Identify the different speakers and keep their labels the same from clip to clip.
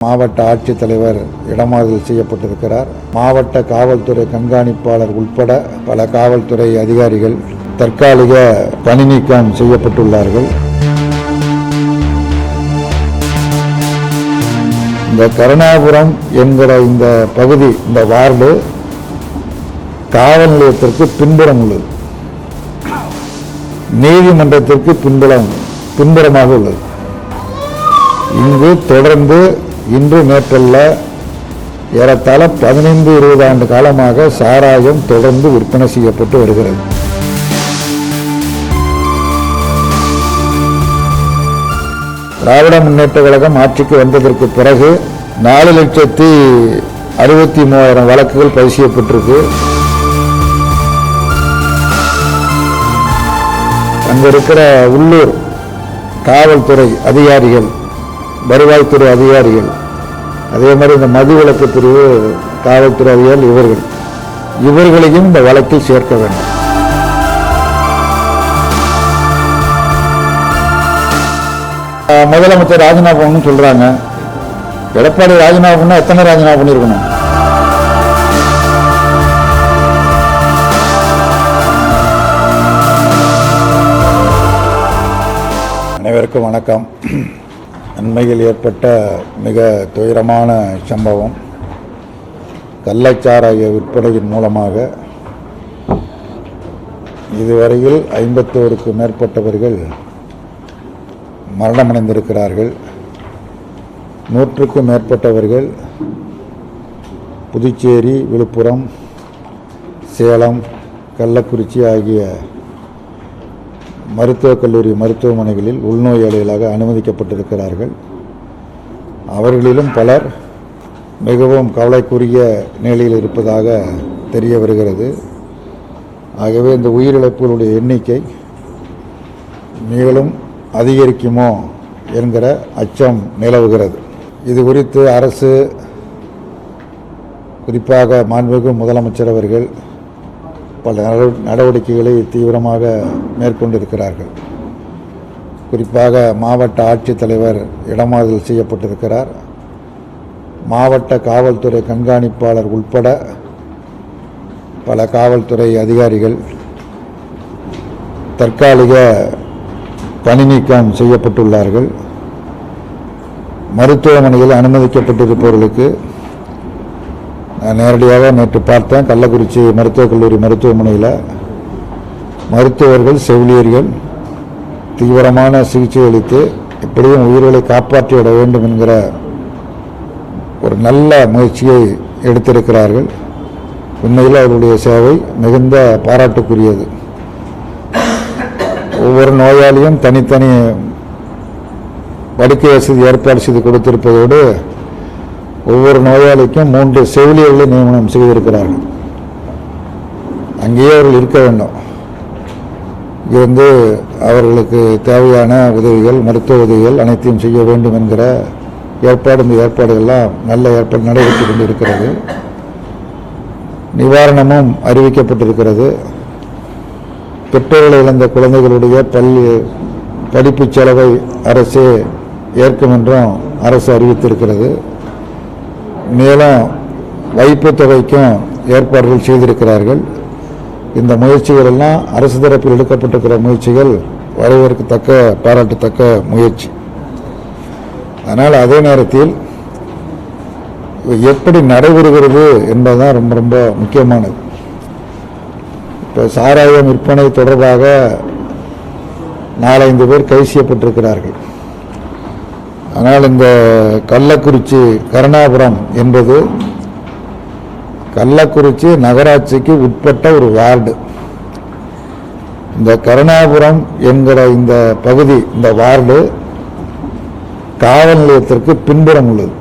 Speaker 1: மாவட்ட ஆட்சித்தலைவர் இடமாறுதல் செய்யப்பட்டிருக்கிறார். மாவட்ட காவல்துறை கண்காணிப்பாளர் உட்பட பல காவல்துறை அதிகாரிகள் தற்காலிக பணி நீக்கம் செய்யப்பட்டுள்ளார்கள். இந்த கருணாபுரம் என்கிற இந்த பகுதி, இந்த வார்டு காவல் நிலையத்திற்கு பின்புறம் உள்ளது. நீதிமன்றத்திற்கு பின்புறமாக உள்ளது. இங்கு தொடர்ந்து இன்று நேற்றல்ல ஏறத்தாழ 15-20 ஆண்டு காலமாக சாராயம் தொடர்ந்து விற்பனை செய்யப்பட்டு வருகிறது. திராவிட முன்னேற்ற கழகம் ஆட்சிக்கு வந்ததற்கு பிறகு 4,63,000 வழக்குகள் பதிவு செய்யப்பட்டிருக்கு. அங்க இருக்கிற உள்ளூர் காவல்துறை அதிகாரிகள், வருவாய்த்துறை அதிகாரிகள், அதே மாதிரி இந்த மதுவிலக்கு பிரிவு காவல்துறை அதிகாரிகள், இவர்களையும் இந்த வழக்கில் சேர்க்க வேண்டும். முதலமைச்சர் ராஜினாமா பண்ணணும்னு சொல்றாங்க. எடப்பாடி ராஜினாமா பண்ணா எத்தனை ராஜினாமா பண்ணிருக்கணும்? அனைவருக்கும் வணக்கம். அண்மையில் ஏற்பட்ட மிக துயரமான சம்பவம். கள்ளச்சாராய விற்பனையின் மூலமாக இதுவரையில் 51க்கும் மேற்பட்டவர்கள் மரணமடைந்திருக்கிறார்கள். 100க்கும் மேற்பட்டவர்கள் புதுச்சேரி, விழுப்புரம், சேலம், கள்ளக்குறிச்சி ஆகிய மருத்துவக் கல்லூரி மருத்துவமனைகளில் உள்நோயாளிகளாக அனுமதிக்கப்பட்டிருக்கிறார்கள். அவர்களிலும் பலர் மிகவும் கவலைக்குரிய நிலையில் இருப்பதாக தெரிய வருகிறது. ஆகவே இந்த உயிரிழப்புகளுடைய எண்ணிக்கை மேலும் அதிகரிக்குமோ என்கிற அச்சம் நிலவுகிறது. இது குறித்து அரசு, குறிப்பாக மாண்புமிகு முதலமைச்சர் அவர்கள் பல நடவடிக்கைகளை தீவிரமாக மேற்கொண்டிருக்கிறார்கள். குறிப்பாக மாவட்ட ஆட்சித்தலைவர் இடமாறுதல் செய்யப்பட்டிருக்கிறார். மாவட்ட காவல்துறை கண்காணிப்பாளர் உட்பட பல காவல்துறை அதிகாரிகள் தற்காலிக பணி நீக்கம் செய்யப்பட்டுள்ளார்கள். மருத்துவமனையில் அனுமதிக்கப்பட்டிருப்பவர்களுக்கு நான் நேரடியாக நேற்று பார்த்தேன். கள்ளக்குறிச்சி மருத்துவக் கல்லூரி மருத்துவமனையில் மருத்துவர்கள், செவிலியர்கள் தீவிரமான சிகிச்சை அளித்து எப்படியும் உயிர்களை காப்பாற்றிவிட வேண்டும் என்கிற ஒரு நல்ல முயற்சியை எடுத்திருக்கிறார்கள். உண்மையில் அவருடைய சேவை மிகுந்த பாராட்டுக்குரியது. ஒவ்வொரு நோயாளியும் தனித்தனி படுக்கை வசதி ஏற்பாடு செய்து கொடுத்திருப்பதோடு ஒவ்வொரு நோயாளிக்கும் 3 செவிலியர்களை நியமனம் செய்திருக்கிறார்கள். அங்கேயே அவர்கள் இருக்க வேண்டும். இருந்து அவர்களுக்கு தேவையான உதவிகள், மருத்துவ உதவிகள் அனைத்தையும் செய்ய வேண்டும் என்கிற இந்த ஏற்பாடுகள்லாம் நல்ல ஏற்பாடு நடைபெற்று கொண்டு இருக்கிறது. நிவாரணமும் அறிவிக்கப்பட்டிருக்கிறது. பெற்றோர்களை இழந்த குழந்தைகளுடைய படிப்பு செலவை அரசு ஏற்கும் என்றும் அரசு அறிவித்திருக்கிறது. மேலும் வைப்பு தொகைக்கும் ஏற்பாடுகள் செய்திருக்கிறார்கள். இந்த முயற்சிகள் எல்லாம் அரசு தரப்பில் எடுக்கப்பட்டிருக்கிற முயற்சிகள் வரவேற்கத்தக்க, பாராட்டத்தக்க முயற்சி. அதனால் அதே நேரத்தில் எப்படி நடைபெறுகிறது என்பதுதான் ரொம்ப ரொம்ப முக்கியமானது. இப்போ சாராயம் விற்பனை தொடர்பாக 4-5 பேர் கைது செய்யப்பட்டிருக்கிறார்கள். ஆனால் இந்த கள்ளக்குறிச்சி கருணாபுரம் என்பது கள்ளக்குறிச்சி நகராட்சிக்கு உட்பட்ட ஒரு வார்டு. இந்த கருணாபுரம் என்கிற இந்த பகுதி, இந்த வார்டு காவல் நிலையத்திற்கு பின்புறம் உள்ளது.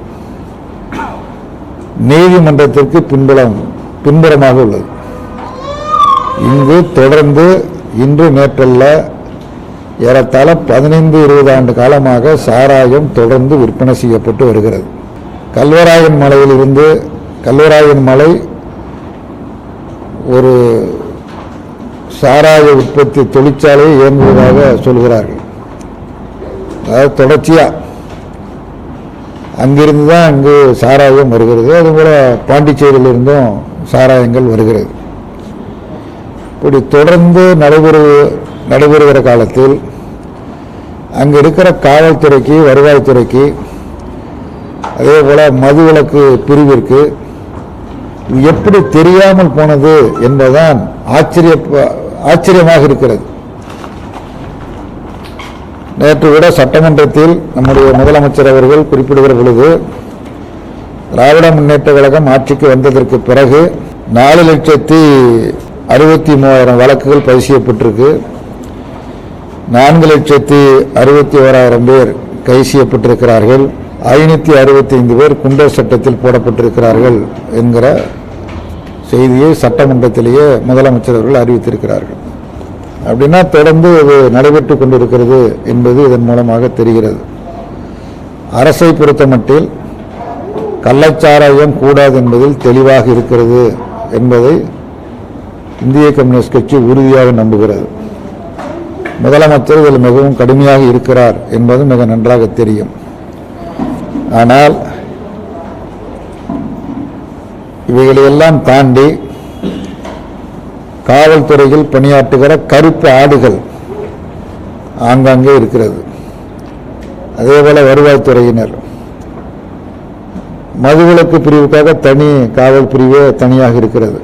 Speaker 1: நீதிமன்றத்திற்கு பின்புறமாக உள்ளது. இங்கு தொடர்ந்து இன்று நேற்றல்ல ஏறத்தாழ 15-20 ஆண்டு காலமாக சாராயம் தொடர்ந்து விற்பனை செய்யப்பட்டு வருகிறது. கல்வராயன் மலையில் இருந்து, கல்வராயன் மலை ஒரு சாராய உற்பத்தி தொழிற்சாலையை இயங்குவதாக சொல்கிறார்கள். அதாவது தொடர்ச்சியாக அங்கிருந்து தான் இங்கு சாராயம் வருகிறது. அதுபோல் பாண்டிச்சேரியிலிருந்தும் சாராயங்கள் வருகிறது. இப்படி தொடர்ந்து நடைபெறுகிற காலத்தில் அங்கே இருக்கிற காவல்துறைக்கு, வருவாய்த்துறைக்கு, அதே போல் மதுவிலக்கு பிரிவிற்கு எப்படி தெரியாமல் போனது என்பதுதான் ஆச்சரியமாக இருக்கிறது. நேற்று கூட சட்டமன்றத்தில் நம்முடைய முதலமைச்சர் அவர்கள் குறிப்பிடுகிற பொழுது, திராவிட முன்னேற்ற கழகம் ஆட்சிக்கு வந்ததற்கு பிறகு 4,63,000 வழக்குகள் பதிவு செய்யப்பட்டிருக்கு. 4,61,000 பேர் கைது செய்யப்பட்டிருக்கிறார்கள். 565 பேர் குண்டர் சட்டத்தில் போடப்பட்டிருக்கிறார்கள் என்கிற செய்தியை சட்டமன்றத்திலேயே முதலமைச்சர் அவர்கள் அறிவித்திருக்கிறார்கள். அப்படின்னா தொடர்ந்து அது நடைபெற்று கொண்டிருக்கிறது என்பது இதன் மூலமாக தெரிகிறது. அரசை பொறுத்தமட்டில் கள்ளச்சாராயம் கூடாது என்பதில் தெளிவாக இருக்கிறது என்பதை இந்திய கம்யூனிஸ்ட் கட்சி உறுதியாக நம்புகிறது. முதலமைச்சர் இதில் மிகவும் கடுமையாக இருக்கிறார் என்பது மிக நன்றாக தெரியும். ஆனால் இவைகளையெல்லாம் தாண்டி காவல்துறையில் பணியாற்றுகிற கருப்பு ஆடுகள் ஆங்காங்கே இருக்கிறது. அதேபோல வருவாய்த்துறையினர், மதுவிலக்கு பிரிவுக்காக தனி காவல் பிரிவே தனியாக இருக்கிறது.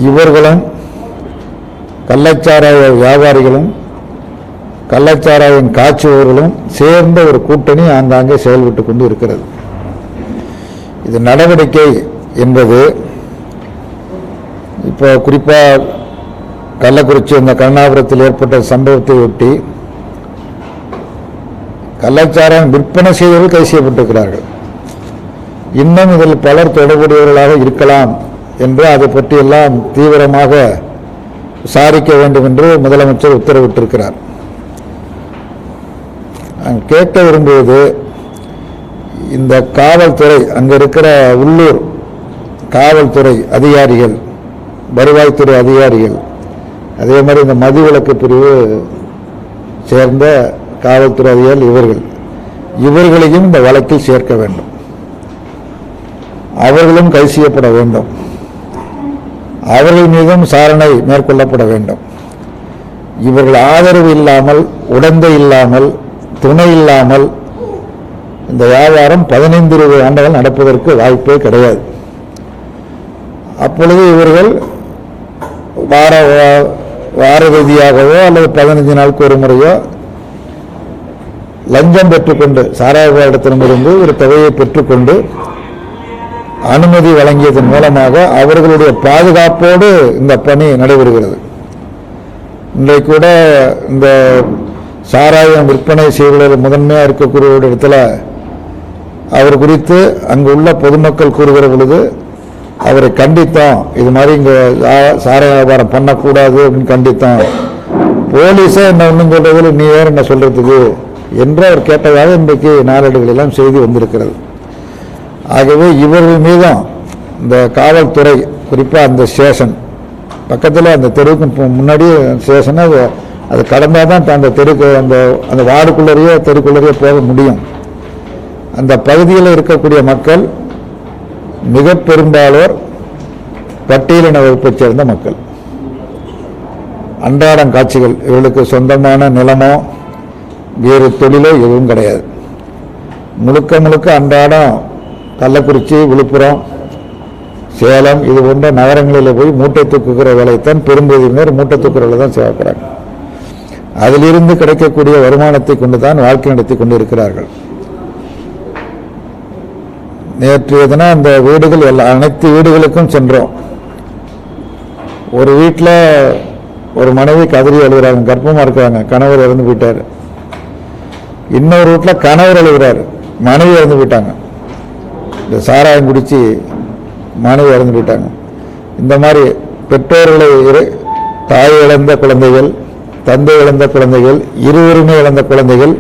Speaker 1: இவர்களும் கள்ளச்சாராய வியாபாரிகளும் கள்ளச்சாராயம் காய்ச்சுவர்களும் சேர்ந்த ஒரு கூட்டணி ஆங்காங்கே செயல்பட்டு கொண்டு இருக்கிறது. இது நடவடிக்கை என்பது இப்போ குறிப்பாக கள்ளக்குறிச்சி இந்த கருணாபுரத்தில் ஏற்பட்ட சம்பவத்தை ஒட்டி கள்ளச்சாராயம் விற்பனை செய்தவர்கள் கைது செய்யப்பட்டிருக்கிறார்கள். இன்னும் இதில் பலர் தொடர்புடையவர்களாக இருக்கலாம் என்று அதை பற்றியெல்லாம் தீவிரமாக விசாரிக்க வேண்டும் என்று முதலமைச்சர் உத்தரவிட்டிருக்கிறார். நான் கேட்க விரும்புவது, இந்த காவல்துறை, அங்கே இருக்கிற உள்ளூர் காவல்துறை அதிகாரிகள், வருவாய்த்துறை அதிகாரிகள், அதே மாதிரி இந்த மதுவிலக்கு பிரிவு சேர்ந்த காவல்துறை அதிகாரிகள், இவர்களையும் இந்த வழக்கில் சேர்க்க வேண்டும். அவர்களும் கைது செய்யப்பட வேண்டும். அவர்கள் மீதும் விசாரணை மேற்கொள்ளப்பட வேண்டும். இவர்கள் ஆதரவு இல்லாமல், உடந்தை இல்லாமல், துணை இல்லாமல் இந்த வியாபாரம் 15-20 ஆண்டுகள் நடப்பதற்கு வாய்ப்பே கிடையாது. அப்பொழுது இவர்கள் வார ரீதியாகவோ அல்லது 15 நாளுக்கு ஒரு முறையோ லஞ்சம் பெற்றுக்கொண்டு, சாராயத்திடமிருந்து ஒரு தொகையை பெற்றுக்கொண்டு அனுமதி வழங்கியதன் மூலமாக அவர்களுடைய பாதுகாப்போடு இந்த பணி நடைபெறுகிறது. இன்றைக்கு கூட இந்த சாராயம் விற்பனை செய்வதில் முதன்மையாக இருக்கக்கூடிய ஒரு இடத்துல அவர் குறித்து அங்கு உள்ள பொதுமக்கள் கூறுகிற பொழுது அவரை கண்டித்தோம். இது மாதிரி இங்கே சாராய வியாபாரம் பண்ணக்கூடாது அப்படின்னு கண்டித்தோம். போலீஸே என்ன ஒன்றும் சொல்றதில் நீ வேறு என்ன சொல்றதுக்கு என்று அவர் கேட்டதாக இன்றைக்கு நாளேடுகளெல்லாம் செய்தி வந்திருக்கிறது. ஆகவே இவர்கள் மீதும் இந்த காவல்துறை, குறிப்பாக அந்த ஸ்டேஷன் பக்கத்தில், அந்த தெருவுக்கு முன்னாடி ஸ்டேஷனை அது கடந்தால் தான் அந்த தெருக்கு, அந்த வார்டுக்குள்ளேயே தெருக்குள்ளேயே போக முடியும். அந்த பகுதியில் இருக்கக்கூடிய மக்கள் மிக பெரும்பாலோர் பட்டியலின வகுப்பைச் சேர்ந்த மக்கள். அன்றாடம் காட்சிகள், இவர்களுக்கு சொந்தமான நிலமோ வேறு தொழிலோ எதுவும் கிடையாது. முழுக்க அன்றாடம் கள்ளக்குறிச்சி, விழுப்புரம், சேலம் இது போன்ற நகரங்களில் போய் மூட்டை தூக்குகிற வேலைத்தான் பெரும்பகுதியினர் மூட்டை தூக்குறவர்களை தான் சேர்க்கிறாங்க. அதிலிருந்து கிடைக்கக்கூடிய வருமானத்தை கொண்டு தான் வாழ்க்கை நடத்தி கொண்டு இருக்கிறார்கள். நேற்றைய தினம் அந்த வீடுகள் அனைத்து வீடுகளுக்கும் சென்றோம். ஒரு வீட்டில் ஒரு மனைவி கதறி அழுகிறாங்க, கர்ப்பமாக இருக்கிறாங்க, கணவர் இறந்து போயிட்டார். இன்னொரு வீட்டில் கணவர் அழுகிறார், மனைவி இறந்து போயிட்டாங்க. இந்த சாராயம் குடித்து மனைவி இறந்து போயிட்டாங்க. இந்த மாதிரி பெற்றோர்களை, தாய் இழந்த குழந்தைகள், தந்தை இழந்த குழந்தைகள், இருவருமே இழந்த குழந்தைகள்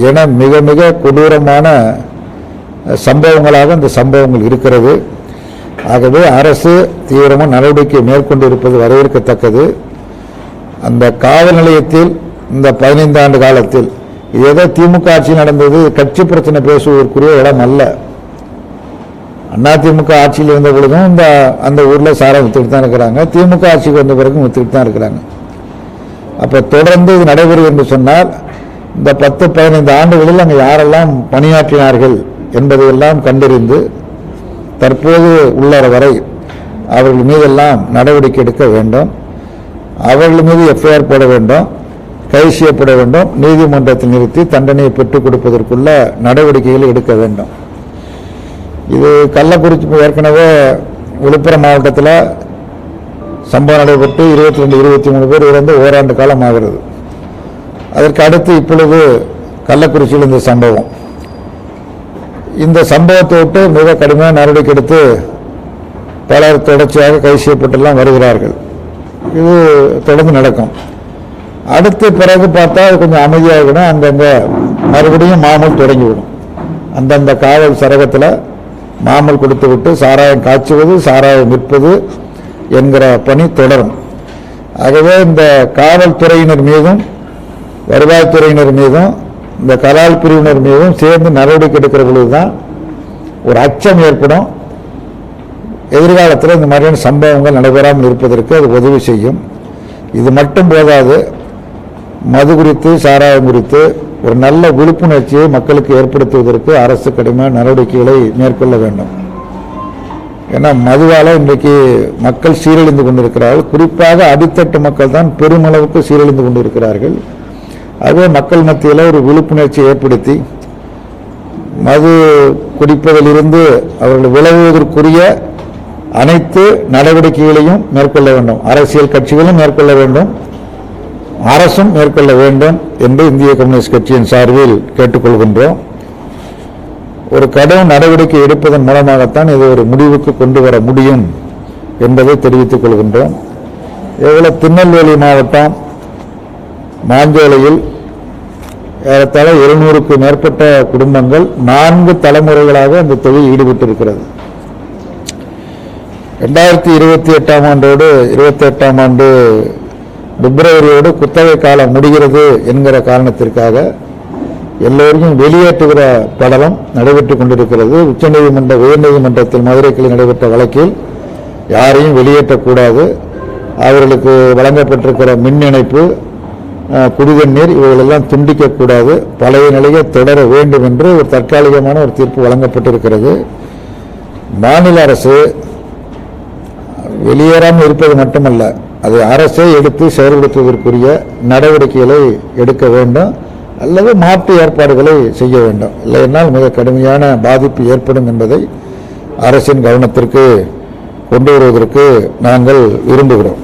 Speaker 1: என மிக மிக கொடூரமான சம்பவங்களாக இந்த சம்பவங்கள் இருக்கிறது. ஆகவே அரசு தீவிரமாக நடவடிக்கை மேற்கொண்டு இருப்பது வரவேற்கத்தக்கது. அந்த காவல் நிலையத்தில் இந்த 15 ஆண்டு காலத்தில் இது ஏதோ திமுக ஆட்சி நடந்தது, கட்சி பிரச்சனை பேசுவதற்குரிய இடம் அல்ல. அதிமுக ஆட்சியில் இருந்த பொழுதும் அந்த ஊரில் சாரம் வித்துக்கிட்டு தான் இருக்கிறாங்க. திமுக ஆட்சிக்கு வந்த பிறகும் வித்துக்கிட்டு தான் இருக்கிறாங்க. அப்போ தொடர்ந்து இது நடைபெறும் என்று சொன்னால் இந்த 10-15 ஆண்டுகளில் அங்கே யாரெல்லாம் பணியாற்றினார்கள் என்பதையெல்லாம் கண்டறிந்து தற்போது உள்ளற வரை அவர்கள் மீதெல்லாம் நடவடிக்கை எடுக்க வேண்டும். அவர்கள் மீது எஃப்ஐஆர் போட வேண்டும், கைது செய்யப்பட வேண்டும், நீதிமன்றத்தில் நிறுத்தி தண்டனையை பெற்றுக் கொடுப்பதற்குள்ள நடவடிக்கைகளை எடுக்க வேண்டும். இது கள்ளக்குறிச்சி ஏற்கனவே விழுப்புரம் மாவட்டத்தில் சம்பவம் நடைபெற்று 22-23 பேர் இறந்து ஓராண்டு காலம் ஆகிறது. அதற்கு அடுத்து இப்பொழுது கள்ளக்குறிச்சியில் இந்த சம்பவம். இந்த சம்பவத்தை விட்டு மிக கடுமையான நடவடிக்கை எடுத்து பலர் தொடர்ச்சியாக கைது செய்யப்பட்டுலாம் வருகிறார்கள். இது தொடர்ந்து நடக்கும். அடுத்து பிறகு பார்த்தா கொஞ்சம் அமைதியாகிடும். அங்கங்கே மறுபடியும் மாமூல் தொடங்கிவிடும். அந்தந்த காவல் சரகத்தில் மாமூல் கொடுத்து விட்டு சாராயம் காய்ச்சுவது, சாராயம் விற்பது என்கிற பணி தொடரும். ஆகவே இந்த காவல்துறையினர் மீதும் வருவாய்த்துறையினர் மீதும் இந்த கலால் பிரிவினர் மீதும் சேர்ந்து நடவடிக்கை எடுக்கிற பொழுதுதான் ஒரு அச்சம் ஏற்படும். எதிர்காலத்தில் இந்த மாதிரியான சம்பவங்கள் நடைபெறாமல் இருப்பதற்கு அது உதவி செய்யும். இது மட்டும் போதாது, மது குறித்து சாராயம் குறித்து ஒரு நல்ல விழிப்புணர்ச்சியை மக்களுக்கு ஏற்படுத்துவதற்கு அரசு கடுமையான நடவடிக்கைகளை மேற்கொள்ள வேண்டும். ஏன்னா மதுவால் இன்றைக்கு மக்கள் சீரழிந்து கொண்டிருக்கிறார்கள். குறிப்பாக அடித்தட்டு மக்கள் தான் பெருமளவுக்கு சீரழிந்து கொண்டிருக்கிறார்கள். ஆகவே மக்கள் மத்தியில் ஒரு விழிப்புணர்ச்சியை ஏற்படுத்தி மது குடிப்பதிலிருந்து அவர்கள் விலகுவதற்குரிய அனைத்து நடவடிக்கைகளையும் மேற்கொள்ள வேண்டும். அரசியல் கட்சிகளும் மேற்கொள்ள வேண்டும், அரசும் மேற்கொள்ள வேண்டும் என்று இந்திய கம்யூனிஸ்ட் கட்சியின் சார்பில் கேட்டுக்கொள்கின்றோம். ஒரு கடும் நடவடிக்கை எடுப்பதன் மூலமாகத்தான் இதை ஒரு முடிவுக்கு கொண்டு வர முடியும் என்பதை தெரிவித்துக் கொள்கின்றோம். எவ்வளவு திருநெல்வேலி மாவட்டம் மாஞ்சோலையில் ஏறத்தாழ 700க்கும் மேற்பட்ட குடும்பங்கள் 4 தலைமுறைகளாக அந்த தொழில் ஈடுபட்டிருக்கிறது. 2028ஆம் ஆண்டோடு 28ஆம் ஆண்டு பிப்ரவரியோடு குத்தகை காலம் முடிகிறது என்கிற காரணத்திற்காக எல்லோரையும் வெளியேற்றுகிற படலம் நடைபெற்றுக் கொண்டிருக்கிறது. உயர்நீதிமன்றத்தில் மதுரை கிளை நடைபெற்ற வழக்கில் யாரையும் வெளியேற்றக்கூடாது, அவர்களுக்கு வழங்கப்பட்டிருக்கிற மின் இணைப்பு, குடிதண்ணீர் இவைகளெல்லாம் துண்டிக்கக்கூடாது, பழைய நிலையை தொடர வேண்டும் என்று ஒரு தற்காலிகமான ஒரு தீர்ப்பு வழங்கப்பட்டிருக்கிறது. மாநில அரசு வெளியேறாமல் இருப்பது மட்டுமல்ல, அதை அரசே எடுத்து செயல்படுத்துவதற்குரிய நடவடிக்கைகளை எடுக்க வேண்டும் அல்லது மாற்று ஏற்பாடுகளை செய்ய வேண்டும். இல்லையென்றால் மிக கடுமையான பாதிப்பு ஏற்படும் என்பதை அரசின் கவனத்திற்கு கொண்டு வருவதற்கு நாங்கள் விரும்புகிறோம்.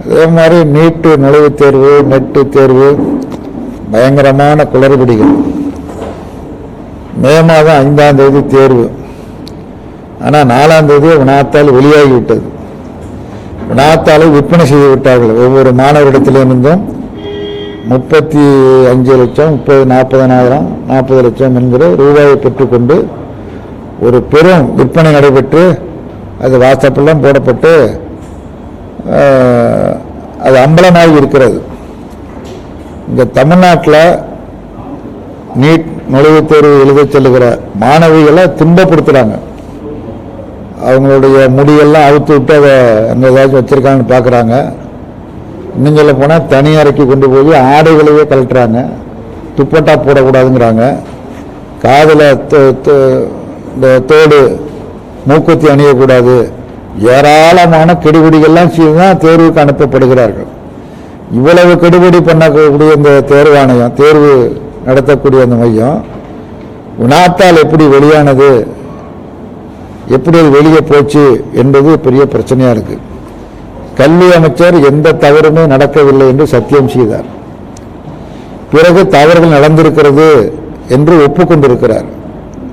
Speaker 1: அதே மாதிரி நீட்டு நுழைவுத் தேர்வு, நெட்டு தேர்வு பயங்கரமான குளறுபடிகள். மே மாதம் 5ஆம் தேதி தேர்வு, ஆனால் 4ஆம் தேதி வினாத்தாள் வெளியாகிவிட்டது. வினாத்தாளை விற்பனை செய்து விட்டார்கள். ஒவ்வொரு மாணவரிடத்திலிருந்தும் 35 லட்சம், 30-40,000, 40 லட்சம் என்கிற ரூபாயை பெற்றுக்கொண்டு ஒரு பெரும் விற்பனை நடைபெற்று அது வாட்ஸ்அப்பெல்லாம் போடப்பட்டு அது அம்பலமாகி இருக்கிறது. இங்கே தமிழ்நாட்டில் நீட் நுழைவுத் தேர்வு எழுத செல்லுகிற மாணவிகளை துன்பப்படுத்துகிறாங்க. அவங்களுடைய முடியெல்லாம் அவுத்து விட்டு அதை அங்கே ஏதாச்சும் வச்சுருக்காங்கன்னு பார்க்குறாங்க. இன்னும் சொல்ல போனால் தனி அறைக்கு கொண்டு போய் ஆடைகளையே கழட்டுறாங்க, துப்பட்டா போடக்கூடாதுங்கிறாங்க, காதில் இந்த தோடு மூக்குத்தி அணியக்கூடாது, ஏராளமான கெடுபிடிகள்லாம் செய்து தான் தேர்வுக்கு அனுப்பப்படுகிறார்கள். இவ்வளவு கெடுபிடி பண்ணக்கூடிய இந்த தேர்வாணையம், தேர்வு நடத்தக்கூடிய அந்த மையம் வினாத்தால் எப்படி வெளியானது, எப்படி அது வெளியே போச்சு என்பது பெரிய பிரச்சனையாக இருக்குது. கல்வி அமைச்சர் எந்த தவறுமே நடக்கவில்லை என்று சத்தியம் செய்தார். பிறகு தவறுகள் நடந்திருக்கிறது என்று ஒப்புக்கொண்டிருக்கிறார்.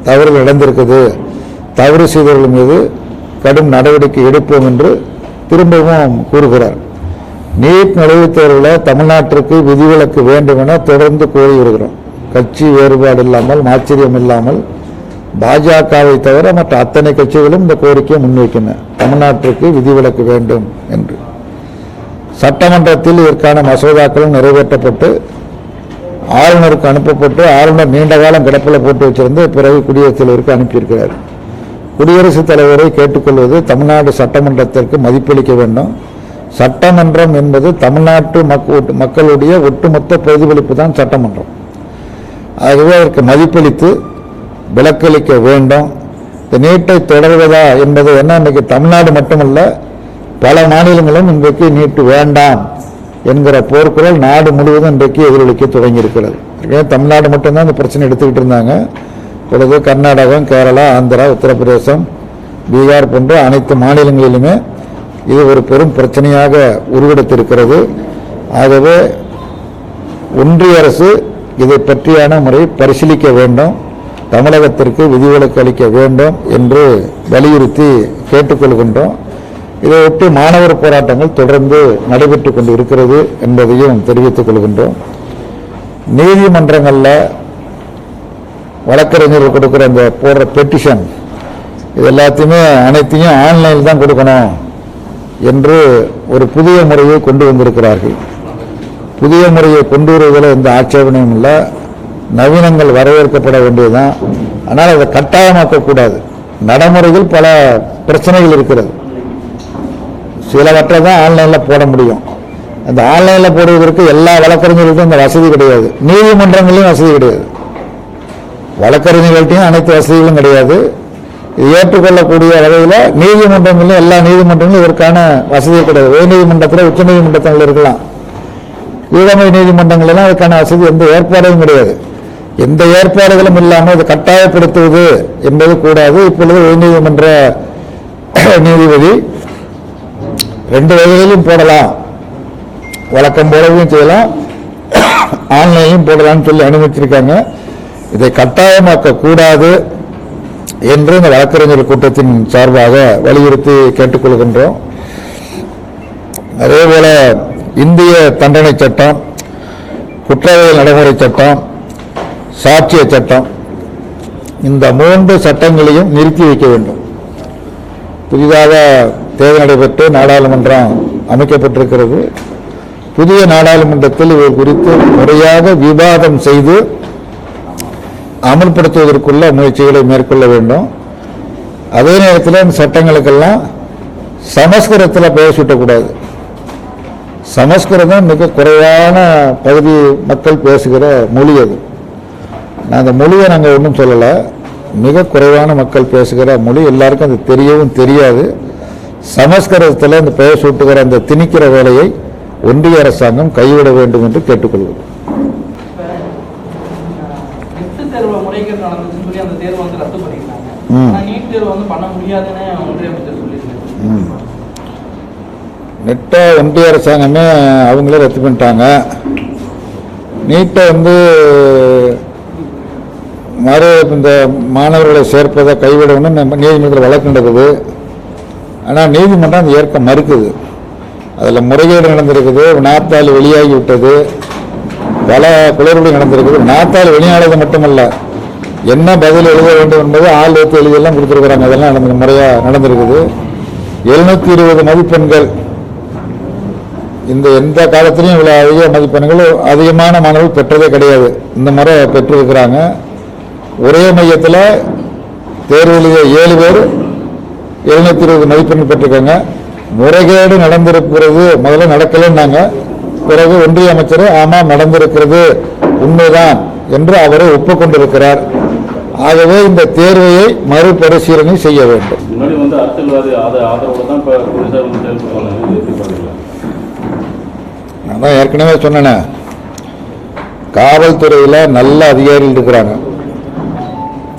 Speaker 1: தவறுகள் நடந்திருக்குது, தவறு செய்தவர்கள் மீது கடும் நடவடிக்கை எடுப்போம் என்று திரும்பவும் கூறுகிறார். நீட் நுழைவுத் தேர்வில் தமிழ்நாட்டிற்கு விதிவிலக்கு வேண்டும் என தொடர்ந்து கோரி வருகிறோம். கட்சி வேறுபாடு இல்லாமல், ஆச்சரியம் இல்லாமல் பாஜகவை தவிர மற்ற அத்தனை கட்சிகளும் இந்த கோரிக்கையை முன்வைக்கின்றன. தமிழ்நாட்டிற்கு விதிவிலக்கு வேண்டும் என்று. சட்டமன்றத்தில் இதற்கான மசோதாக்களும் நிறைவேற்றப்பட்டு ஆளுநருக்கு அனுப்பப்பட்டு ஆளுநர் நீண்ட காலம் கிடப்பில் போட்டு வச்சிருந்து பிறகு குடியரசுத் தலைவருக்கு அனுப்பியிருக்கிறார். குடியரசுத் தலைவரை கேட்டுக்கொள்வது தமிழ்நாடு சட்டமன்றத்திற்கு மதிப்பளிக்க வேண்டும். சட்டமன்றம் என்பது தமிழ்நாட்டு மக்களுடைய ஒட்டுமொத்த பிரதிபலிப்பு தான் சட்டமன்றம். ஆகவே அதற்கு மதிப்பளித்து விலக்களிக்க வேண்டும். இந்த நீட்டை தொடர்வதா என்பது என்ன, இன்றைக்கு தமிழ்நாடு மட்டுமல்ல பல மாநிலங்களும் இன்றைக்கு நீட்டு வேண்டாம் என்கிற போர்க்குரல் நாடு முழுவதும் இன்றைக்கு எதிரொலிக்க தொடங்கியிருக்கிறது. தமிழ்நாடு மட்டும்தான் இந்த பிரச்சனை எடுத்துக்கிட்டு இருந்தாங்க. இப்பொழுது கர்நாடகம், கேரளா, ஆந்திரா, உத்தரப்பிரதேசம், பீகார் போன்ற அனைத்து மாநிலங்களிலுமே இது ஒரு பெரும் பிரச்சனையாக உருவெடுத்திருக்கிறது. ஆகவே ஒன்றிய அரசு இதை பற்றியான முறை பரிசீலிக்க வேண்டும், தமிழகத்திற்கு விதிவிலக்கு அளிக்க வேண்டும் என்று வலியுறுத்தி கேட்டுக்கொள்கின்றோம். இதையொட்டி மாணவர் போராட்டங்கள் தொடர்ந்து நடைபெற்று கொண்டு இருக்கிறது என்பதையும் தெரிவித்துக் கொள்கின்றோம். நீதிமன்றங்களில் வழக்கறிஞர்கள் கொடுக்குற அந்த போடுற பெட்டிஷன் இது எல்லாத்தையுமே அனைத்தையும் ஆன்லைனில் தான் கொடுக்கணும் என்று ஒரு புதிய முறையை கொண்டு வந்திருக்கிறார்கள். புதிய முறையை கொண்டு வருவதில் எந்த ஆட்சேபனையும் இல்லை, நவீனங்கள் வரவேற்கப்பட வேண்டியதுதான். ஆனால் அதை கட்டாயமாக்கக்கூடாது. நடைமுறையில் பல பிரச்சனைகள் இருக்கிறது. சிலவற்றை தான் ஆன்லைனில் போட முடியும். அந்த ஆன்லைனில் போடுவதற்கு எல்லா வழக்கறிஞர்களுக்கும் அந்த வசதி கிடையாது, நீதிமன்றங்களையும் வசதி கிடையாது, வழக்கறிஞர்கள்ட்டையும் அனைத்து வசதிகளும் கிடையாது. இது ஏற்றுக்கொள்ளக்கூடிய வகையில் நீதிமன்றங்களிலும் எல்லா நீதிமன்றங்களும் இதற்கான வசதி கிடையாது. உயர் நீதிமன்றத்தில், உச்ச நீதிமன்றத்தில் இருக்கலாம், கீழமை நீதிமன்றங்களெல்லாம் அதுக்கான வசதி எந்த ஏற்பாடும் கிடையாது. எந்த ஏற்பாடுகளும் இல்லாமல் இதை கட்டாயப்படுத்துவது என்பது கூடாது. இப்பொழுது உயர்நீதிமன்ற நீதிபதி 2 வகையிலும் போடலாம், வழக்கம் போலவும் செய்யலாம், ஆன்லைனையும் போடலாம்னு சொல்லி அனுமதிச்சிருக்காங்க. இதை கட்டாயமாக்க கூடாது என்று இந்த வழக்கறிஞர் கூட்டத்தின் சார்பாக வலியுறுத்தி கேட்டுக்கொள்கின்றோம். அதேபோல இந்திய தண்டனை சட்டம், குற்றவியல் நடைமுறை சட்டம், சாட்சிய சட்டம், இந்த 3 சட்டங்களையும் நிறுத்தி வைக்க வேண்டும். புதிதாக தேர்தல் நடைபெற்று நாடாளுமன்றம் அமைக்கப்பட்டிருக்கிறது. புதிய நாடாளுமன்றத்தில் இவை குறித்து முறையாக விவாதம் செய்து அமல்படுத்துவதற்குள்ள முயற்சிகளை மேற்கொள்ள வேண்டும். அதே நேரத்தில் இந்த சட்டங்களுக்கெல்லாம் சமஸ்கிருதத்தில் பெயர் சூட்டக்கூடாது. சமஸ்கிருதம் மிக குறைவான பகுதி மக்கள் பேசுகிற மொழி அது. நான் அந்த மொழியை நாங்கள் ஒன்றும் சொல்லலை, மிக குறைவான மக்கள் பேசுகிற மொழி, எல்லாருக்கும் அது தெரியவும் தெரியாது. சமஸ்கிருதத்தில் இந்த பெயர் சூட்டுகிற அந்த திணிக்கிற வேலையை ஒன்றிய அரசாங்கம் கைவிட வேண்டும் என்று கேட்டுக்கொள்கிறோம். நெட்டை ஒன்றிய அரசாங்கமே அவங்களே ரத்து பண்ணிட்டாங்க. நீட்டை இந்த மாணவர்களை சேர்ப்பதை கைவிடணும்னு நீதிமன்றத்தில் வழக்கு நடக்குது. ஆனால் நீதிமன்றம் அது ஏற்க மறுக்குது. அதில் முறைகேடு நடந்திருக்குது, வினாத்தாள் வெளியாகி விட்டது, பல குளறுபடி நடந்திருக்குது. வினாத்தாள் வெளியானது மட்டுமல்ல, என்ன பதில் எழுத வேண்டும் என்பது ஆள் வைத்து எழுதியெல்லாம் கொடுத்துருக்குறாங்க. அதெல்லாம் முறையாக நடந்திருக்குது. 720 மதிப்பெண்கள், இந்த எந்த காலத்திலையும் இவ்வளோ அதிக மதிப்பெண்கள் அதிகமான மாணவர்கள் பெற்றதே கிடையாது. இந்த முறை பெற்றிருக்கிறாங்க. ஒரே மையத்தில் தேர்வு எழுதிய 7 பேர் 720 மதிப்பெண்கள் பெற்றிருக்காங்க. முறைகேடு நடந்திருக்கிறது, முதல்ல நடக்கலைன்னாங்க. பிறகு ஒன்றிய அமைச்சர் ஆமாம் நடந்திருக்கிறது, உண்மைதான் என்று அவரை ஒப்புக்கொண்டிருக்கிறார். ஆகவே இந்த தேர்வையை மறுபரிசீலனை செய்ய வேண்டும். நான் தான் ஏற்கனவே சொன்னேன், காவல்துறையில் நல்ல அதிகாரிகள் இருக்கிறாங்க,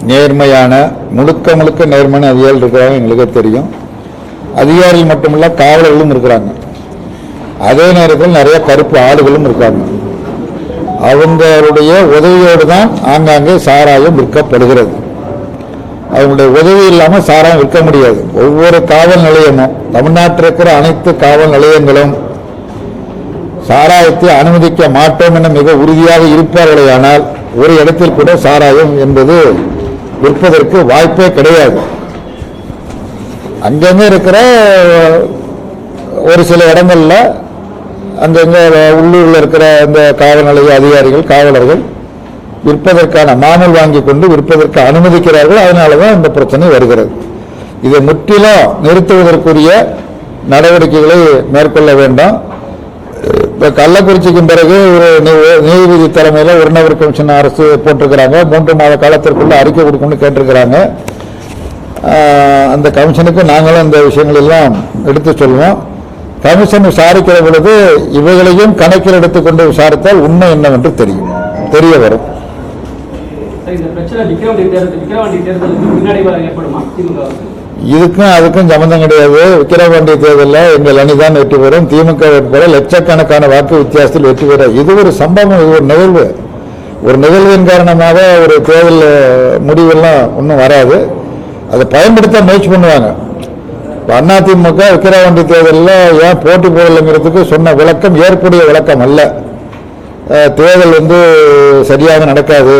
Speaker 1: நேர்மையான முழுக்க நேர்மையான அதிகாரிகள் இருக்கிறாங்க, எங்களுக்கே தெரியும். அதிகாரிகள் மட்டுமல்ல, காவலர்களும் இருக்கிறாங்க. அதே நேரத்தில் நிறைய கருப்பு ஆடுகளும் இருக்காங்க. அவங்களுடைய உதவியோடு தான் ஆங்காங்கே சாராயம் விற்கப்படுகிறது. அவங்களுடைய உதவி இல்லாமல் சாராயம் விற்க முடியாது. ஒவ்வொரு காவல் நிலையமும், தமிழ்நாட்டில் இருக்கிற அனைத்து காவல் நிலையங்களும் சாராயத்தை அனுமதிக்க மாட்டோம் என மிக உறுதியாக இருப்பார்களேயானால் ஒரு இடத்தில் கூட சாராயம் என்பது விற்பதற்கு வாய்ப்பே கிடையாது. அங்கங்கே இருக்கிற ஒரு சில இடங்களில் அங்கங்கே உள்ளூரில் இருக்கிற இந்த காவல் நிலைய அதிகாரிகள் காவலர்கள் விற்பதற்கான மாமூல் வாங்கி கொண்டு விற்பதற்கு அனுமதிக்கிறார்கள். அதனால தான் இந்த பிரச்சனை வருகிறது. இதை முற்றிலும் நிறுத்துவதற்குரிய நடவடிக்கைகளை மேற்கொள்ள வேண்டும். இப்போ கள்ளக்குறிச்சிக்கு பிறகு ஒரு நீதிபதி தலைமையில் ஒரு நபர் கமிஷன் அரசு போட்டிருக்கிறாங்க. 3 மாத காலத்திற்குள்ள அறிக்கை கொடுக்கணும்னு கேட்டிருக்கிறாங்க. அந்த கமிஷனுக்கு நாங்களும் இந்த விஷயங்களெல்லாம் எடுத்து சொல்லுவோம். கமிஷன் விசாரிக்கிற பொழுது இவைகளையும் கணக்கில் எடுத்துக்கொண்டு விசாரித்தால் உண்மை என்னவென்று தெரிய வரும். இதுக்கும் அதுக்கும் சம்பந்தம் கிடையாது. விக்கிரவாண்டி தேர்தலில் எங்கள் அணிதான் வெற்றி பெறும். திமுக வேட்பாளர் லட்சக்கணக்கான வாக்கு வித்தியாசத்தில் வெற்றி பெற இது ஒரு சம்பவம், இது ஒரு நிகழ்வு. ஒரு நிகழ்வின் காரணமாக ஒரு தேர்தல் முடிவெல்லாம் ஒன்றும் வராது. அதை பயன்படுத்த முயற்சி பண்ணுவாங்க. அதிமுக விக்கிரவாண்டி தேர்தலில் ஏன் போட்டி போடலைங்கிறதுக்கு சொன்ன விளக்கம் ஏற்புடைய விளக்கம் அல்ல. தேர்தல் சரியாக நடக்காது,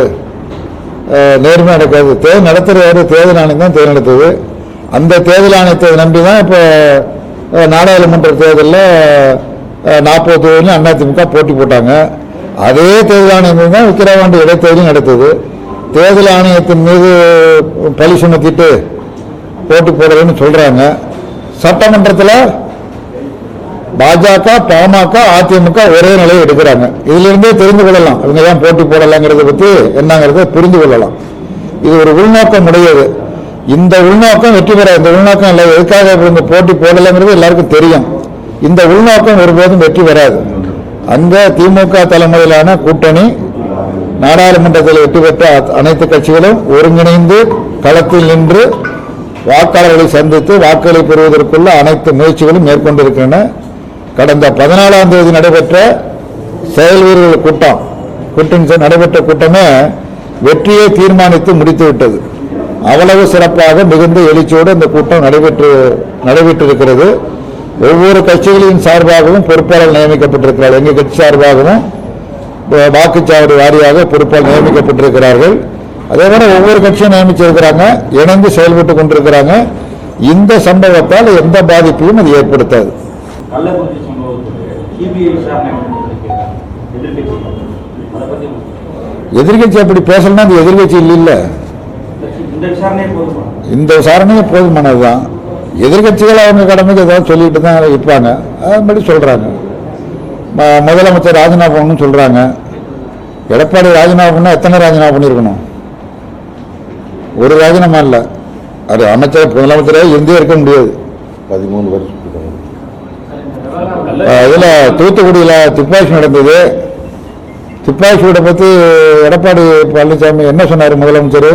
Speaker 1: நேர்மையாக நடக்காது. தேர்தல் நடத்துகிற தேர்தல் ஆணையம் தான் தேர்தல் நடத்துது. அந்த தேர்தல் ஆணையத்தை நம்பி தான் இப்போ நாடாளுமன்ற தேர்தலில் 40 தொகுதியிலும் அதிமுக போட்டி போட்டாங்க. அதே தேர்தல் ஆணையம் தான் விக்கிரவாண்டி இடைத்தேர்தலும் நடத்துது. தேர்தல் ஆணையத்தின் மீது பழி சுமத்திட்டு போட்டி போடலன்னு சொல்றாங்க. சட்டமன்றத்தில் பாஜக, பாமக, அதிமுக ஒரே நிலையை எடுக்கிறாங்க. இதிலிருந்தே தெரிந்து கொள்ளலாம் இவங்க ஏன் போட்டி போடலாங்கிறத பற்றி என்னங்கிறத புரிந்து கொள்ளலாம். இது ஒரு உள்நோக்கம் உடையது. இந்த உள்நோக்கம் வெற்றி பெற இந்த உள்நோக்கம் இல்லை. எதுக்காக இவங்க போட்டி போடலைங்கிறது எல்லாருக்கும் தெரியும். இந்த உள்நோக்கம் ஒருபோதும் வெற்றி பெறாது. அந்த திமுக தலைமையிலான கூட்டணி நாடாளுமன்றத்தில் வெற்றி பெற்ற அனைத்து கட்சிகளும் ஒருங்கிணைந்து களத்தில் நின்று வாக்காளர்களை சந்தித்து வாக்குகளை பெறுவதற்குள்ள அனைத்து முயற்சிகளும் மேற்கொண்டிருக்கின்றன. கடந்த 14ஆம் தேதி நடைபெற்ற செயல் வீரர்கள் கூட்டம் நடைபெற்ற கூட்டமே வெற்றியை தீர்மானித்து முடித்துவிட்டது. அவ்வளவு சிறப்பாக மிகுந்த எழுச்சியோடு இந்த கூட்டம் நடைபெற்றிருக்கிறது. ஒவ்வொரு கட்சிகளின் சார்பாகவும் பொறுப்பாளர் நியமிக்கப்பட்டிருக்கிறார்கள். எங்கள் கட்சி சார்பாகவும் வாக்குச்சாவடி வாரியாக பொறுப்பாளர் நியமிக்கப்பட்டிருக்கிறார்கள். அதே போல ஒவ்வொரு கட்சியும் நியமிச்சிருக்கிறாங்க, இணைந்து செயல்பட்டு கொண்டிருக்கிறாங்க. இந்த சம்பவத்தால் எந்த பாதிப்பையும் அது ஏற்படுத்தாது. எதிர்கட்சி அப்படி பேசலன்னா அது எதிர்கட்சி இல்லை. இந்த விசாரணையே போதுமானதுதான். எதிர்கட்சிகள் அவங்க கடமைக்கு ஏதாவது சொல்லிட்டு தான் இருப்பாங்க. அதுபடி சொல்றாங்க. முதலமைச்சர் ராஜினாமா பண்ணணும்னு சொல்றாங்க. எடப்பாடி ராஜினாமா பண்ணா எத்தனை ராஜினாமா பண்ணியிருக்கணும்? ஒரு ராஜினாமா இல்லை. அது அமைச்சர் முதலமைச்சரே இருந்தே இருக்க முடியாது. 13 வருஷம். இதில் தூத்துக்குடியில் துப்பாக்கி நடந்தது. துப்பாக்கி சூடை பற்றி எடப்பாடி பழனிசாமி என்ன சொன்னார்? முதலமைச்சர்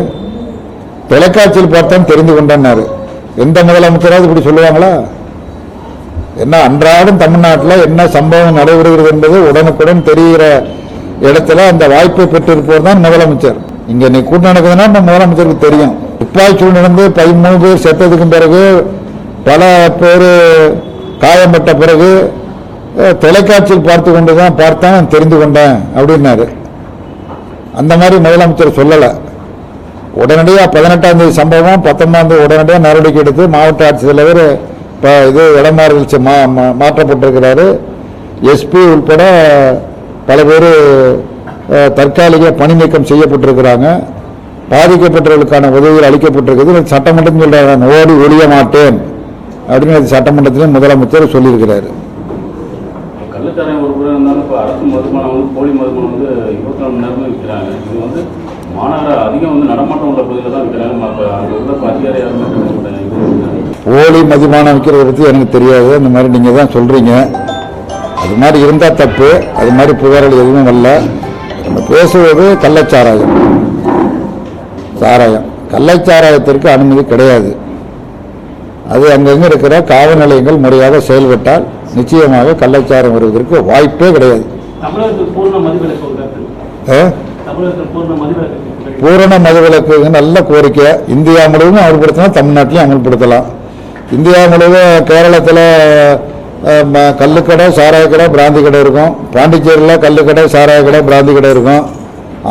Speaker 1: தொலைக்காட்சியில் பார்த்தான் தெரிந்து கொண்டாரு. எந்த முதலமைச்சராவது இப்படி சொல்லுவாங்களா? என்ன அன்றாடம் தமிழ்நாட்டில் என்ன சம்பவம் நடைபெறுகிறது என்பது உடனுக்குடன் தெரிகிற இடத்துல அந்த வாய்ப்பை பெற்றிருப்பவர் தான் முதலமைச்சர். இங்கே நீ கூட்டம் நடக்குதுன்னா நம்ம முதலமைச்சருக்கு தெரியும். துப்பாக்கி சூடு நடந்து 13 பேர் செத்ததுக்கு பிறகு பல பேர் காயப்பட்ட பிறகு தொலைக்காட்சியில் பார்த்து கொண்டு தான் பார்த்தான் தெரிந்து கொண்டேன் அப்படின்னாரு. அந்த மாதிரி முதலமைச்சர் சொல்லலை. உடனடியாக 18ஆம் தேதி சம்பவம் 19ஆம் தேதி உடனடியாக நடவடிக்கை எடுத்து மாவட்ட ஆட்சித்தலைவர் இது இடமாறுதல் மாற்றப்பட்டிருக்கிறாரு. எஸ்பி உட்பட பல பேர் தற்காலிக பணி நீக்கம் செய்யப்பட்டிருக்கிறாங்க. பாதிக்கப்பட்டவர்களுக்கான உதவிகள் அளிக்கப்பட்டிருக்கிறது. சட்டமன்றம் சொல்றாங்க, ஓடி ஒழிய மாட்டேன் அப்படின்னு சட்டமன்றத்திலே முதலமைச்சர் சொல்லியிருக்கிறாரு.
Speaker 2: கள்ளச்சாராயம் ஒரு புறம் இருந்தாலும் இப்போ அரசு மதுபானம் போலி மதுபானம் 24 மணி நேரமும் விற்கிறாங்க. இது மாநகர அதிகம் நடமாட்டம் உள்ள பகுதியில் தான் விற்கிறாங்க. அதிகாரி
Speaker 1: போலி மதுபானம் விற்கிறத பற்றி எனக்கு தெரியாது. அந்த மாதிரி நீங்கள் தான் சொல்கிறீங்க. அது மாதிரி இருந்தால் தப்பு. அது மாதிரி புகார்கள் எதுவும் வரல. நம்ம பேசுவது கள்ளச்சாராயம். கள்ளச்சாராயத்திற்கு அனுமதி கிடையாது. அது அங்கங்கே இருக்கிற காவல் நிலையங்கள் முறையாக செயல்பட்டால் நிச்சயமாக கள்ளச்சாரம் வருவதற்கு வாய்ப்பே கிடையாது. பூரண மதுவிலக்கு நல்ல கோரிக்கை. இந்தியா முழுவதும் அமல்படுத்தலாம், தமிழ்நாட்டிலையும் அமல்படுத்தலாம். இந்தியா முழுவதும் கேரளத்தில் கல்லுக்கடை, சாராயக்கடை, பிராந்தி கடை இருக்கும். பாண்டிச்சேரியில் கல்லுக்கடை, சாராயக்கடை, பிராந்தி கடை இருக்கும்.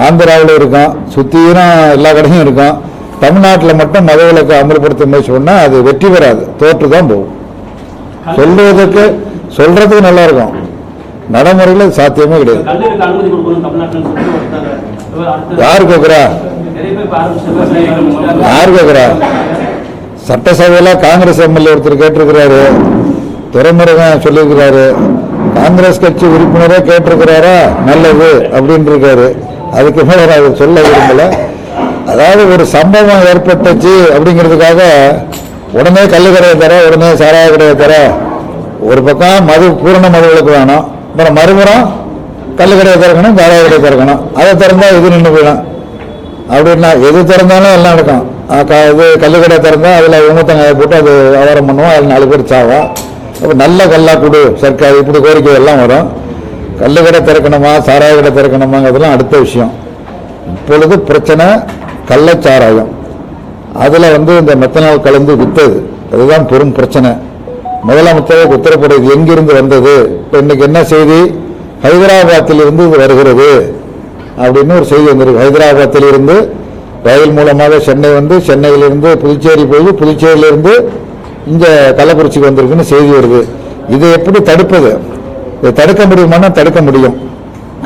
Speaker 1: ஆந்திராவில் இருக்கும். சுற்றியும் எல்லா கடையும் இருக்கும். தமிழ்நாட்டில் மட்டும் மதுவிலக்கு அமல்படுத்த முயற்சி பண்ணால் அது வெற்றி பெறாது, தோற்று தான் போகும். சொல்றதுக்கு நல்லா இருக்கும். நடைமுறையில் சாத்தியமே கிடையாது.
Speaker 3: கல்லூரிக்கு அனுமதி கொடுக்கணும் தமிழ்நாட்டில் சொல்லி ஒருத்தர்
Speaker 1: யாரு கேட்குறா?
Speaker 3: நிறைய பேர் இப்ப ஆரம்பிச்சிருக்காங்க.
Speaker 1: யாரு கேட்குறா? சட்டசபையில் காங்கிரஸ் எம்எல்ஏ ஒருத்தர் கேட்டிருக்கிறாரு, துரைமுருகன் சொல்லியிருக்கிறாரு, காங்கிரஸ் கட்சி உறுப்பினரே கேட்டிருக்கிறாரா, நல்லது அப்படின்னு இருக்காரு. அதுக்கு மேலே அவர் சொல்ல விரும்பல. அதாவது ஒரு சம்பவம் ஏற்பட்டுச்சு அப்படிங்கிறதுக்காக உடனே கள்ளுக்கடையை தர, உடனே சாராய கடையை தர, ஒரு பக்கம் மது பூரண மதுவிலக்கு வேணும், அப்புறம் மறுபுறம் கள்ளுக்கடையை திறக்கணும், சாராய கடையை திறக்கணும். அதை திறந்தா இது நின்று போயிடும் அப்படின்னா எது திறந்தாலும் எல்லாம் இருக்கும். இது கள்ளுக்கடை திறந்தா அதில் ஊமத்தங்காயை போட்டு அது வியாபாரம் பண்ணுவோம், அதில் 4 பேர் சாவா. அப்போ நல்ல கல்லா கொடு சர்க்கார், இப்படி கோரிக்கை எல்லாம் வரும். கள்ளுக்கடை திறக்கணுமா சாராய கடை திறக்கணுமாங்கிறதுலாம் அடுத்த விஷயம். இப்பொழுது பிரச்சனை கள்ளச்சாராயம். அதில் இந்த மெத்தனால் கலந்து விற்றது, அதுதான் பெரும் பிரச்சனை. முதலமைச்சருக்கு உத்தரப்படுது எங்கிருந்து வந்தது. இப்போ இன்னைக்கு என்ன செய்தி? ஹைதராபாத்திலிருந்து இது வருகிறது அப்படின்னு ஒரு செய்தி வந்திருக்கு. ஹைதராபாத்திலிருந்து ரயில் மூலமாக சென்னை வந்து, சென்னையிலிருந்து புதுச்சேரி போய், புதுச்சேரியிலிருந்து இங்கே கள்ளக்குறிச்சிக்கு வந்திருக்குன்னு செய்தி வருது. இதை எப்படி தடுப்பது? இதை தடுக்க முடியுமானா தடுக்க முடியும்.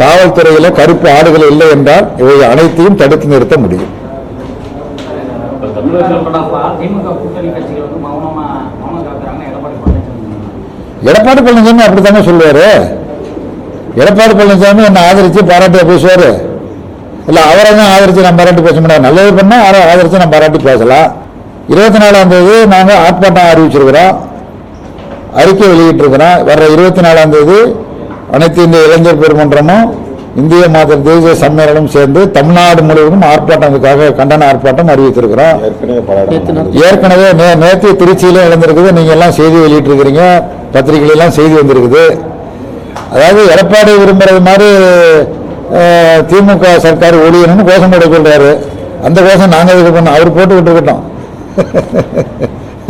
Speaker 1: காவல்துறையில் கருப்பு ஆடுகள் இல்லை என்றால் இவை அனைத்தையும் தடுத்து நிறுத்த முடியும். எடப்பாடி பழனிசாமி அப்படித்தானே சொல்லுவாரு. எடப்பாடி பழனிசாமி என்ன ஆதரிச்சு பாராட்டியா பேசுவாரு? இல்லை அவரை தான் ஆதரிச்சு நான் பாராட்டி பேச முடியாது. நல்லது பண்ணால் யாரை ஆதரிச்சு நான் பாராட்டி பேசலாம். 24ஆம் தேதி நாங்கள் ஆர்ப்பாட்டம் அறிவிச்சிருக்கிறோம், அறிக்கை வெளியிட்டிருக்கிறோம். வர்ற 24ஆம் தேதி அனைத்து இந்திய இளைஞர் பெருமன்றமும் இந்திய மாதர் தேசிய சம்மேளனம் சேர்ந்து தமிழ்நாடு முழுவதும் ஆர்ப்பாட்டத்துக்காக கண்டன ஆர்ப்பாட்டம் அறிவித்திருக்கிறோம். ஏற்கனவே நேற்று திருச்சியிலும் இழந்திருக்குது. நீங்க எல்லாம் செய்தி வெளியிட்டிருக்கிறீங்க, பத்திரிகைகளெல்லாம் செய்தி வந்திருக்குது. அதாவது எடப்பாடி விரும்புறது மாதிரி திமுக சர்க்கார் ஒழியணும்னு கோஷம் போட சொல்றாரு. அந்த கோஷம் நாங்கள் இதுக்கு பண்ணோம், அவர் போட்டு விட்டுக்கிட்டோம்.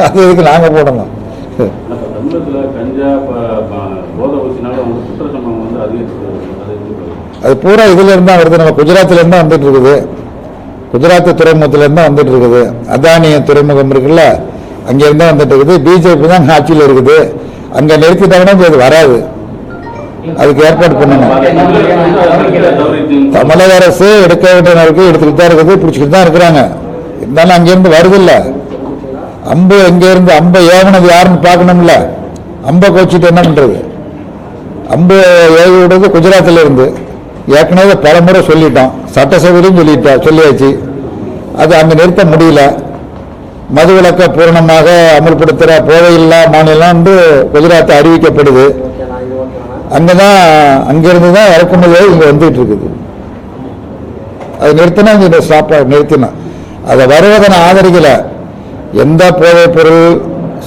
Speaker 1: அது இதுக்கு நாங்கள் போடணும். அது பூரா இதுல இருந்தா வருது. நம்ம குஜராத்ல இருந்தா வந்துட்டு இருக்குது. குஜராத் துறைமுகத்துல இருந்தா வந்துட்டு இருக்குது. அதானி துறைமுகம் இருக்குல்ல, அங்க இருந்தா வந்துட்டு இருக்குது. பிஜேபி தான் ஆட்சியில் இருக்குது. அங்க நிறுத்திட்டாங்கன்னா அது வராது. அதுக்கு ஏற்பாடு பண்ணணும். தமிழக அரசு எடுக்க வேண்டிய நடவடிக்கை எடுத்துக்கிட்டு தான் இருக்குது, பிடிச்சிக்கிட்டு தான் இருக்கிறாங்க. இருந்தாலும் அங்கிருந்து வருது இல்ல அம்பு. எங்க இருந்து அம்பை ஏவனது யாருன்னு பார்க்கணும்ல. அம்பை கோச்சிட்டு என்ன பண்றது? அம்பு ஏவி விடுறது குஜராத்தில் இருந்து. ஏற்கனவே பல முறை சொல்லிட்டோம், சட்டசபையிலும் சொல்லியாச்சு. அது அங்கே நிறுத்த முடியல. மதுவிலக்கை பூரணமாக அமல்படுத்துகிற போதையில்லா மாநிலம் என்று குஜராத் அறிவிக்கப்படுது. அங்கதான் அங்கிருந்து தான் இறக்குமதியாக இங்கே வந்துட்டு இருக்குது. அது நிறுத்தினா இங்கே நிறுத்தினா அதை வருவதை நான் ஆதரிக்கல. எந்த போதைப் பொருள்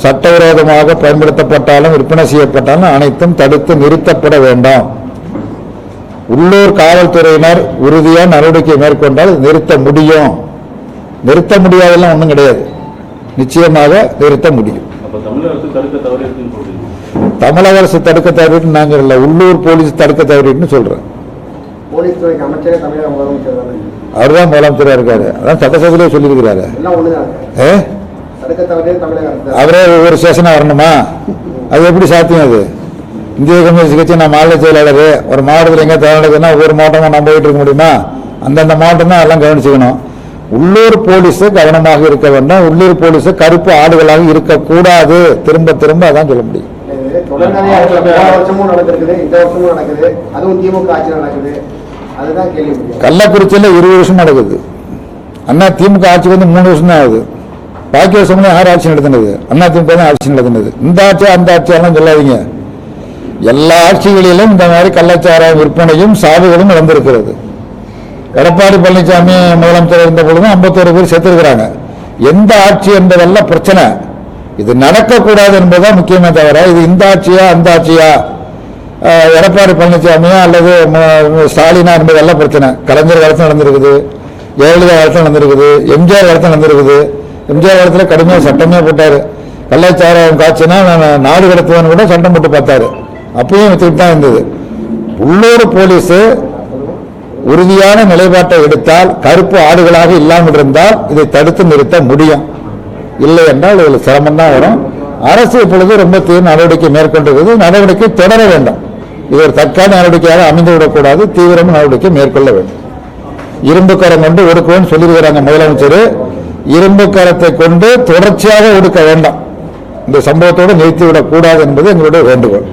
Speaker 1: சட்டவிரோதமாக பயன்படுத்தப்பட்டாலும் விற்பனை செய்யப்பட்டாலும் அனைத்தும் தடுத்து நிறுத்தப்பட வேண்டாம். உள்ளூர் காவல்துறையினர் உறுதியாக நடவடிக்கை மேற்கொண்டால் நிறுத்த முடியும். நிறுத்த முடியாதெல்லாம் ஒன்றும் கிடையாது, நிச்சயமாக நிறுத்த முடியும். தமிழக அரசு தடுக்க தவறிட்டு நாங்கள் இல்லை, உள்ளூர் போலீஸ் தடுக்க தவறிட்டுன்னு சொல்றேன். அவர் தான் முதலமைச்சராக இருக்காரு, அதான் சட்டசபையிலே சொல்லியிருக்கிறாரு. அவரே ஒவ்வொரு ஸ்டேஷனாக வரணுமா? அது எப்படி சாத்தியம்? அது இந்திய கம்யூனிஸ்ட் கட்சி நான் மாநில செயலாளர், ஒரு மாவட்டத்தில் எங்கே தேவைப்படுதுன்னா ஒவ்வொரு மாவட்டமாக நம்ம போயிட்டு இருக்க முடியுமா? அந்தந்த மாவட்டம் தான் எல்லாம் கவனிச்சுக்கணும். உள்ளூர் போலீஸு கவனமாக இருக்க வேண்டும். உள்ளூர் போலீஸு கருப்பு ஆடுகளாக இருக்கக்கூடாது. திரும்ப திரும்ப அதான் சொல்ல முடியும். கள்ளக்குறிச்சியில் 20 வருஷம் நடக்குது. அண்ணா திமுக ஆட்சிக்கு 3 வருஷம் தான் ஆகுது. பாக்கி வருஷம் யார் ஆட்சி நடத்தினது? அண்ணா திமுக தான் ஆட்சி நடத்தினது. இந்த ஆட்சி அந்த ஆட்சியெல்லாம் சொல்லாதீங்க. எல்லா ஆட்சிகளிலும் இந்த மாதிரி கள்ளச்சாராய விற்பனையும் சாவுகளும் நடந்திருக்கிறது. எடப்பாடி பழனிசாமி முதலமைச்சர் இருந்த பொழுது 51 பேர் செத்துருக்கிறாங்க. எந்த ஆட்சி என்பதெல்லாம் பிரச்சனை. இது நடக்கக்கூடாது என்பதுதான் முக்கியமே தவிர இது இந்த ஆட்சியா அந்த ஆட்சியா, எடப்பாடி பழனிசாமியா அல்லது ஸ்டாலினா என்பதெல்லாம் பிரச்சனை. கலைஞர் காலத்தில் நடந்திருக்குது, ஜெயலலிதா காலத்தில் நடந்திருக்குது, எம்ஜிஆர் காலத்தில் நடந்திருக்குது. எம்ஜிஆர் காலத்தில் கடுமையாக சட்டமே போட்டார். கள்ளச்சாராயம் காய்ச்சினா நாடு கடத்துவன் கூட சட்டம் போட்டு பார்த்தாரு. அப்பயும் வித்துட்டு தான் இருந்தது. உள்ளூர் போலீஸு உறுதியான நிலைப்பாட்டை எடுத்தால், கருப்பு ஆடுகளாக இல்லாமல் இருந்தால் இதை தடுத்து நிறுத்த முடியும். இல்லை என்றால் இதில் சிரமம் தான் வரும். அரசு இப்பொழுது ரொம்ப தீவிர நடவடிக்கை மேற்கொண்டிருக்கிறது. நடவடிக்கை தொடர வேண்டும். இது ஒரு தற்கால நடவடிக்கையாக அமைந்துவிடக்கூடாது, தீவிரமான நடவடிக்கை மேற்கொள்ள வேண்டும். இரும்பு கரம் கொண்டு ஒடுக்குவோம்னு சொல்லியிருக்கிறாங்க முதலமைச்சர். இரும்பு கரத்தை கொண்டு தொடர்ச்சியாக ஒடுக்க வேண்டாம், இந்த சம்பவத்தோடு நிறுத்திவிடக் கூடாது என்பது எங்களுடைய வேண்டுகோள்.